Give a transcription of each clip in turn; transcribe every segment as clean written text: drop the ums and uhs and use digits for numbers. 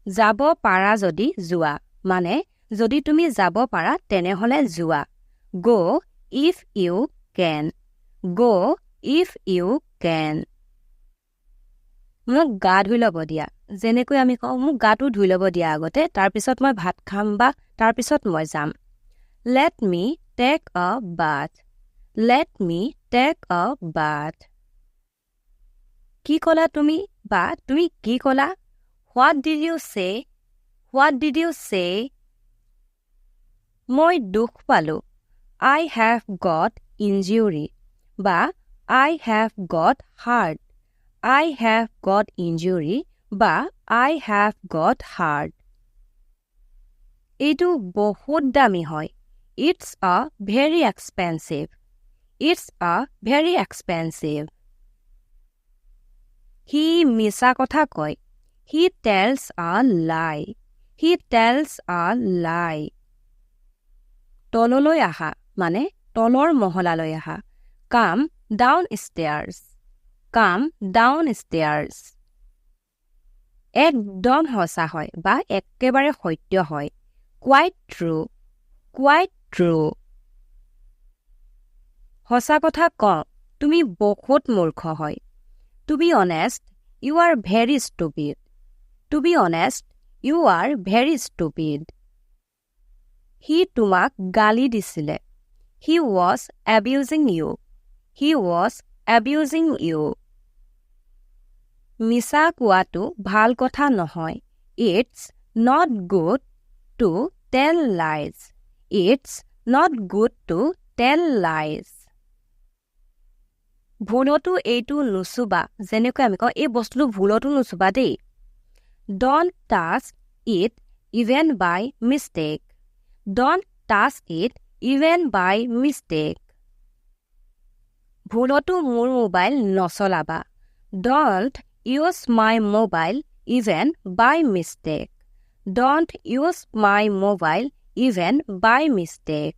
যাব পাৰা যদি যোৱা মানে যদি তুমি যাব পাৰা তেনেহলে যোৱা go if you can go if you can মোক গা ধুই ল'ব দিয়া যেনেকৈ আমি কওঁ মোক গাটো ধুই ল'ব দিয়া আগতে তাৰ পিছত মই ভাত খাম বা তাৰ পিছত মই যাম let me take a bath let me take a bath কি ক'লা তুমি বা তুমি কি ক'লা what did you say what did you say মই দুখ পালো I have got injury বা I have got hurt I have got injury বা I have got hurt এইটো বহুত দামী হয় It's a very expensive It's a very expensive He মিছা কথা কয় He tells a lie He tells a lie তললৈ আহা মানে তলৰ মহলালৈ আহা Come downstairs Come downstairs একদম সঁচা হয় বা একেবাৰে সত্য হয় Quite true Quite true সঁচা কথা কওঁ তুমি বহুত মূৰ্খ হয় To be honest, you are very stupid. To be honest, you are very stupid. He তোমাক গালি দিছিলে. He was abusing you. He was abusing you. মিছা কোৱাটো ভাল কথা নহয়. It's not good to tell lies. It's not good to tell lies. ভুলতো এইটো নুচুবা যেনেকৈ আমি কওঁ এই বস্তুটো ভুলতো নুচুবা দেই Don't touch it even by mistake Don't touch it even by mistake ভুলতো মোৰ mobile নচলাবা Don't use my mobile even by mistake Don't use my mobile even by mistake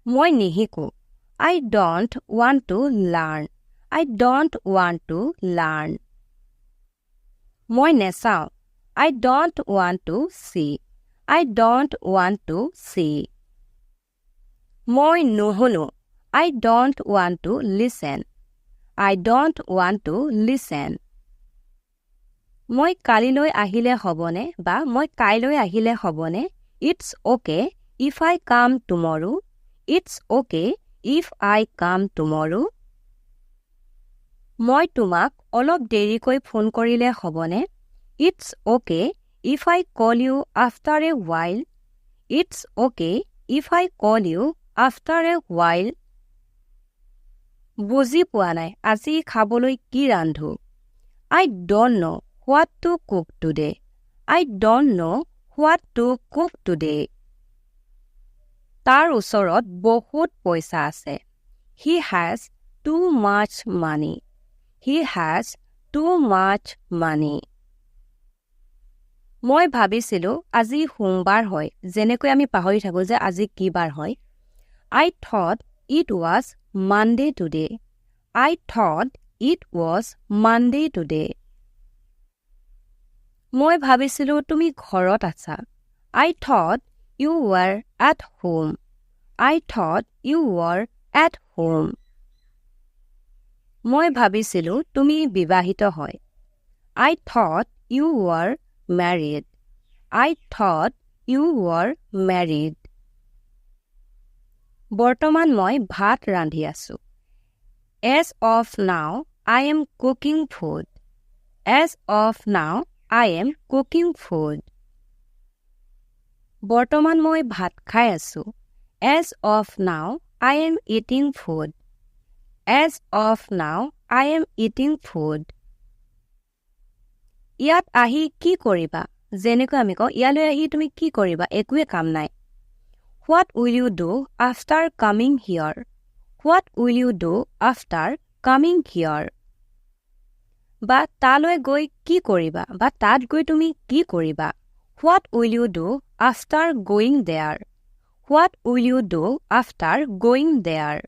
মই নিশিকো I don't want to learn. I don't want to learn. মই নেচাও. I don't want to see. I don't want to see. মই নুশুনো. I don't want to listen. I don't want to listen. মই কালিলৈ আহিলে হ'বনে বা মই কাইলৈ আহিলে হ'বনে It's okay if I come tomorrow. It's okay if I come tomorrow মই তোমাক অলপ দেৰিকৈ ফোন কৰিলে হ'বনে It's okay if I call you after a while It's okay if I call you after a while বুজি পোৱা নাই আজি খাবলৈ কি ৰান্ধো I don't know what to cook today I don't know what to cook today তাৰ ওচৰত বহুত পইচা আছে He has too much money He has too much money মই ভাবিছিলো আজি সোমবাৰ হয় যেনেকৈ আমি পাহৰি থাকো যে আজি কি বাৰ হয় I thought it was Monday today I thought it was Monday today মই ভাবিছিলো তুমি ঘৰত আছা I thought you were at home I thought you were at home মই ভাবিছিলো তুমি বিবাহিত হয় I thought you were married I thought you were married বৰ্তমান মই ভাত ৰান্ধি আছো As of now I am cooking food As of now I am cooking food বৰ্তমান মই ভাত খাই আছো As of now I am eating food As of now I am eating food ইয়াত আহি কি কৰিবা যেনেকৈ আমি কওঁ ইয়ালৈ আহি তুমি কি কৰিবা একোৱে কাম নাই What will you do after coming here What will you do after coming here বা তালৈ গৈ কি কৰিবা বা তাত গৈ তুমি কি কৰিবা What will you do after going there What will you do after going there